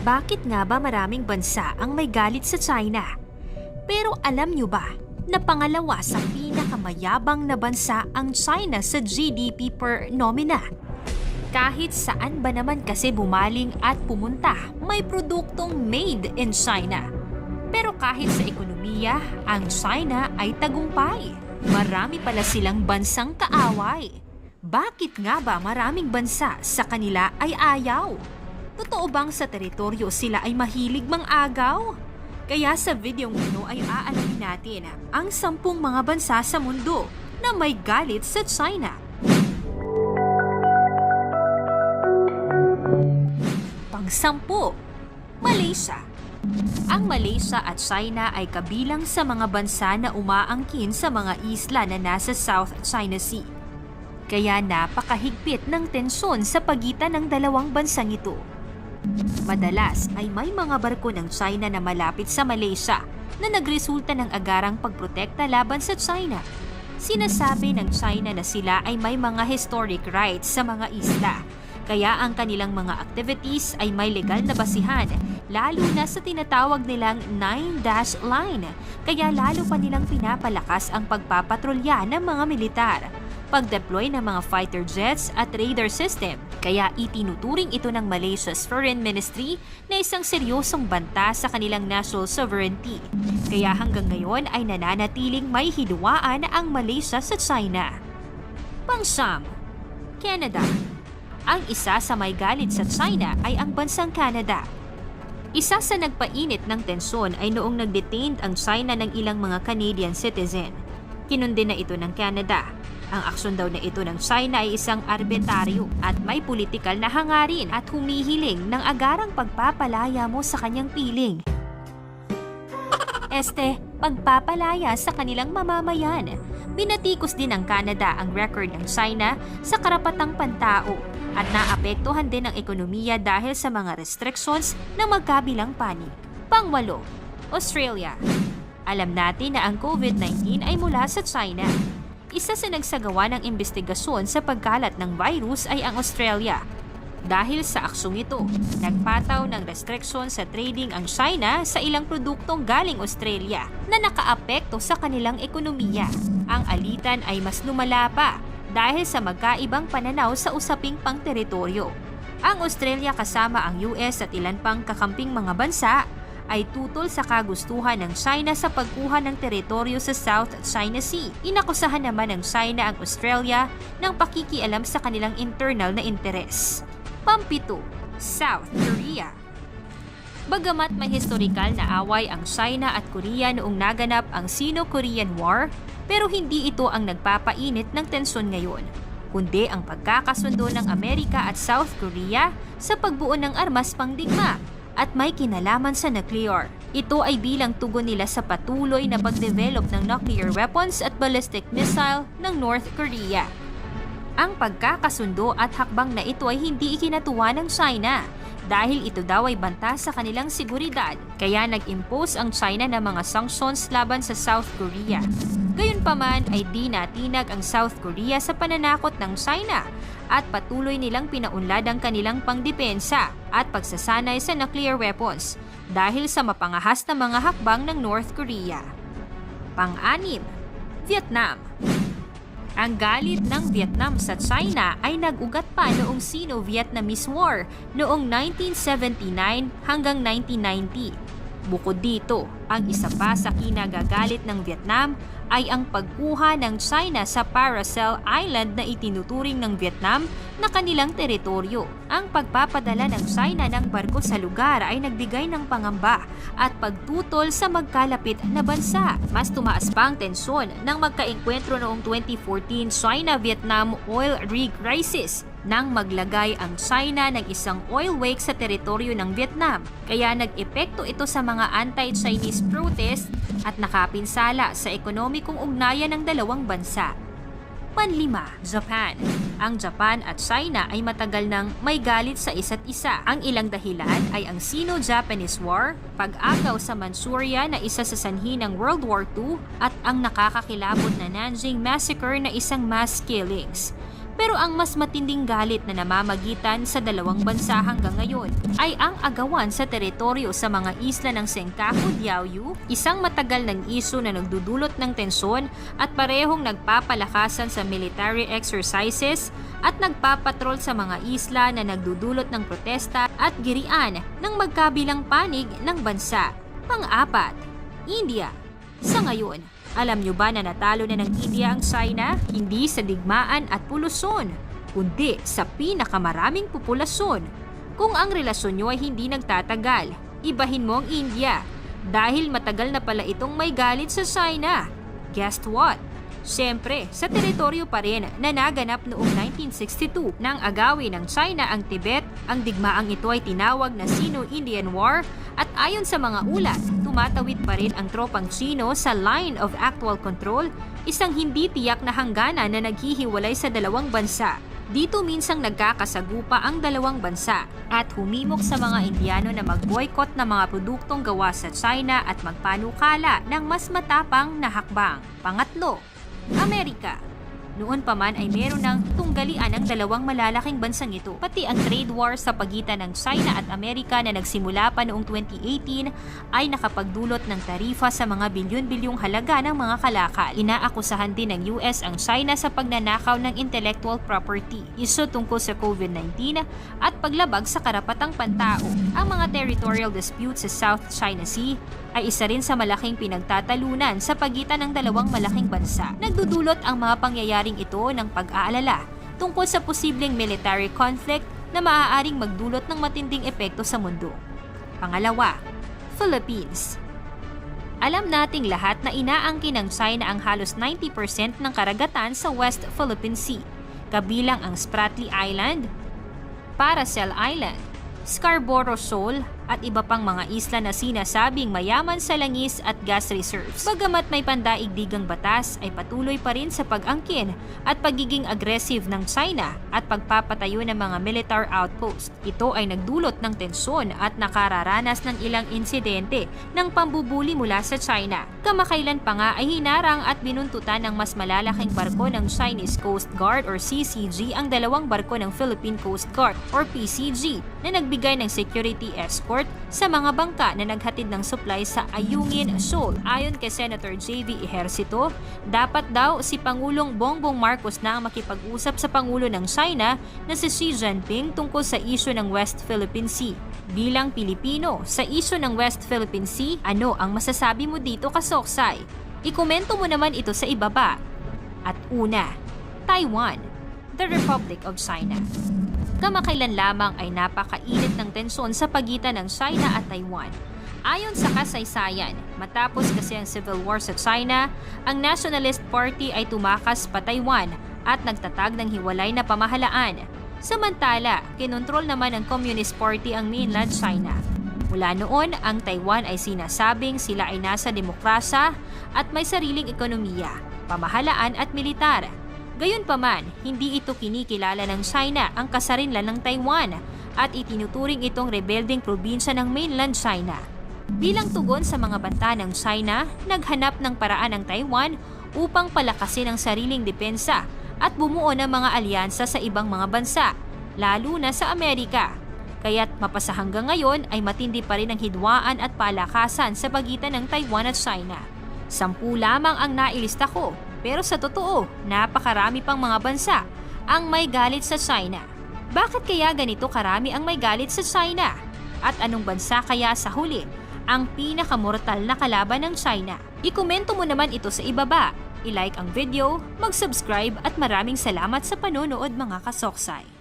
Bakit nga ba maraming bansa ang may galit sa China? Pero alam nyo ba na pangalawa sa pinakamayabang na bansa ang China sa GDP per nomina? Kahit saan ba naman kasi bumaling at pumunta, may produktong made in China. Pero kahit sa ekonomiya, ang China ay tagumpay. Marami pala silang bansang kaaway. Bakit nga ba maraming bansa sa kanila ay ayaw? Totoo bang sa teritoryo sila ay mahilig mang-agaw? Kaya sa videong ito ay aalamin natin ang 10 mga bansa sa mundo na may galit sa China. Pang-10, Malaysia. Ang Malaysia at China ay kabilang sa mga bansa na umaangkin sa mga isla na nasa South China Sea. Kaya napakahigpit ng tensyon sa pagitan ng dalawang bansang ito. Madalas ay may mga barko ng China na malapit sa Malaysia na nagresulta ng agarang pagprotekta laban sa China. Sinasabi ng China na sila ay may mga historic rights sa mga isla, kaya ang kanilang mga activities ay may legal na basihan, lalo na sa tinatawag nilang 9-dash line, kaya lalo pa nilang pinapalakas ang pagpapatrolya ng mga militar, pag-deploy ng mga fighter jets at radar system. Kaya itinuturing ito ng Malaysia's Foreign Ministry na isang seryosong banta sa kanilang national sovereignty. Kaya hanggang ngayon ay nananatiling may hidwaan ang Malaysia sa China. Pang-10, Canada. Ang isa sa may galit sa China ay ang bansang Canada. Isa sa nagpainit ng tensyon ay noong nag-detained ang China ng ilang mga Canadian citizen. Kinundi na ito ng Canada. Ang aksyon daw na ito ng China ay isang arbitraryo at may politikal na hangarin at humihiling ng agarang pagpapalaya mo sa kanyang piling. Pagpapalaya sa kanilang mamamayan. Binatikos din ng Canada ang record ng China sa karapatang pantao at naapektuhan din ang ekonomiya dahil sa mga restrictions ng magkabilang panig. Pang-8, Australia. Alam natin na ang COVID-19 ay mula sa China. Isa sa nagsagawa ng investigasyon sa pagkalat ng virus ay ang Australia. Dahil sa aksyong ito, nagpataw ng restriction sa trading ang China sa ilang produktong galing Australia na nakaapekto sa kanilang ekonomiya. Ang alitan ay mas lumala pa dahil sa magkaibang pananaw sa usaping pang-teritoryo. Ang Australia kasama ang US at ilan pang kakamping mga bansa ay tutol sa kagustuhan ng China sa pagkuha ng teritoryo sa South China Sea. Inakusahan naman ng China ang Australia ng pakikialam sa kanilang internal na interes. Pang-7, South Korea. Bagamat may historikal na away ang China at Korea noong naganap ang Sino-Korean War, pero hindi ito ang nagpapainit ng tensyon ngayon, kundi ang pagkakasundo ng Amerika at South Korea sa pagbuo ng armas pangdigma at may kinalaman sa nuclear. Ito ay bilang tugon nila sa patuloy na pagdevelop ng nuclear weapons at ballistic missile ng North Korea. Ang pagkakasundo at hakbang na ito ay hindi ikinatuwa ng China dahil ito daw ay banta sa kanilang seguridad, kaya nag-impose ang China ng mga sanctions laban sa South Korea. Gayunpaman ay di natinag ang South Korea sa pananakot ng China at patuloy nilang pinaunlad ang kanilang pangdepensa at pagsasanay sa nuclear weapons dahil sa mapangahas na mga hakbang ng North Korea. Pang-6, Vietnam. Ang galit ng Vietnam sa China ay nag-ugat pa noong Sino-Vietnamese War noong 1979 hanggang 1990. Bukod dito, ang isa pa sa kinagagalit ng Vietnam ay ang pagkuha ng China sa Paracel Island na itinuturing ng Vietnam na kanilang teritoryo. Ang pagpapadala ng China ng barko sa lugar ay nagbigay ng pangamba at pagtutol sa magkalapit na bansa. Mas tumaas pa ang tensyon nang magkaengkwentro noong 2014 China-Vietnam oil rig crisis nang maglagay ang China ng isang oil wake sa teritoryo ng Vietnam. Kaya nag-epekto ito sa mga anti-Chinese protest at nakapinsala sa ekonomikong ugnayan ng dalawang bansa. Pang-5, Japan. Ang Japan at China ay matagal nang may galit sa isa't isa. Ang ilang dahilan ay ang Sino-Japanese War, pag-agaw sa Manchuria na isa sa sanhi ng World War II at ang nakakakilabot na Nanjing Massacre na isang mass killings. Pero ang mas matinding galit na namamagitan sa dalawang bansa hanggang ngayon ay ang agawan sa teritoryo sa mga isla ng Senkaku Diaoyu, isang matagal ng isyu na nagdudulot ng tensyon at parehong nagpapalakasan sa military exercises at nagpapatrol sa mga isla na nagdudulot ng protesta at girian ng magkabilang panig ng bansa. Pang-apat, India. Sa ngayon, alam nyo ba na natalo na ng India ang China? Hindi sa digmaan at pulusyon, kundi sa pinakamaraming populasyon. Kung ang relasyon nyo ay hindi nagtatagal, ibahin mo ang India dahil matagal na pala itong may galit sa China. Guess what? Siyempre, sa teritoryo pa rin na naganap noong 1962 nang agawin ng China ang Tibet, ang digmaang ito ay tinawag na Sino-Indian War at ayon sa mga ulat, tumatawid pa rin ang tropang Chino sa line of actual control, isang hindi tiyak na hangganan na naghihiwalay sa dalawang bansa. Dito minsang nagkakasagupa ang dalawang bansa at humimok sa mga Indiano na mag-boycott ng mga produktong gawa sa China at magpanukala ng mas matapang na hakbang. Pangatlo, Amerika. Noon pa man ay meron ng tunggalian ang dalawang malalaking bansang ito. Pati ang trade war sa pagitan ng China at Amerika na nagsimula pa noong 2018 ay nakapagdulot ng tarifa sa mga bilyon-bilyong halaga ng mga kalakal. Inaakusahan din ng US ang China sa pagnanakaw ng intellectual property, isyu tungkol sa COVID-19 at paglabag sa karapatang pantao. Ang mga territorial disputes sa South China Sea ay isa rin sa malaking pinagtatalunan sa pagitan ng dalawang malaking bansa. Nagdudulot ang mga pangyayaring ito ng pag-aalala tungkol sa posibleng military conflict na maaaring magdulot ng matinding epekto sa mundo. Pangalawa, Philippines. Alam nating lahat na inaangkin ng China ang halos 90% ng karagatan sa West Philippine Sea, kabilang ang Spratly Island, Paracel Island, Scarborough Shoal at iba pang mga isla na sinasabing mayaman sa langis at gas reserves. Bagamat may pandaigdigang batas ay patuloy pa rin sa pag-angkin at pagiging aggressive ng China at pagpapatayo ng mga military outpost. Ito ay nagdulot ng tensyon at nakararanas ng ilang insidente ng pambubuli mula sa China. Kamakailan pa nga ay hinarang at binuntutan ng mas malalaking barko ng Chinese Coast Guard or CCG ang dalawang barko ng Philippine Coast Guard or PCG na nagbigay ng security escort sa mga bangka na naghatid ng supply sa Ayungin Shoal. Ayon kay Senator J.V. Ejercito, dapat daw si Pangulong Bongbong Marcos na ang makipag-usap sa Pangulo ng China na si Xi Jinping tungkol sa isyu ng West Philippine Sea. Bilang Pilipino, sa isyu ng West Philippine Sea, ano ang masasabi mo dito, Kasoksay? Ikomento mo naman ito sa ibaba. At una, Taiwan, the Republic of China. Kamakailan lamang ay napakainit ng tensyon sa pagitan ng China at Taiwan. Ayon sa kasaysayan, matapos kasi ang civil war sa China, ang Nationalist Party ay tumakas pa Taiwan at nagtatag ng hiwalay na pamahalaan. Samantala, kinontrol naman ng Communist Party ang mainland China. Mula noon, ang Taiwan ay sinasabing sila ay nasa demokrasya at may sariling ekonomiya, pamahalaan at militar. Gayunpaman, hindi ito kinikilala ng China ang kasarinlan ng Taiwan at itinuturing itong rebelding probinsya ng mainland China. Bilang tugon sa mga banta ng China, naghanap ng paraan ang Taiwan upang palakasin ang sariling depensa at bumuo ng mga alyansa sa ibang mga bansa, lalo na sa Amerika. Kaya't mapasa hanggang ngayon ay matindi pa rin ang hidwaan at palakasan sa pagitan ng Taiwan at China. 10 lamang ang nailista ko. Pero sa totoo, napakarami pang mga bansa ang may galit sa China. Bakit kaya ganito karami ang may galit sa China? At anong bansa kaya sa huli ang pinakamortal na kalaban ng China? Ikomento mo naman ito sa ibaba, i-like ang video, mag-subscribe at maraming salamat sa panonood mga kasoksay.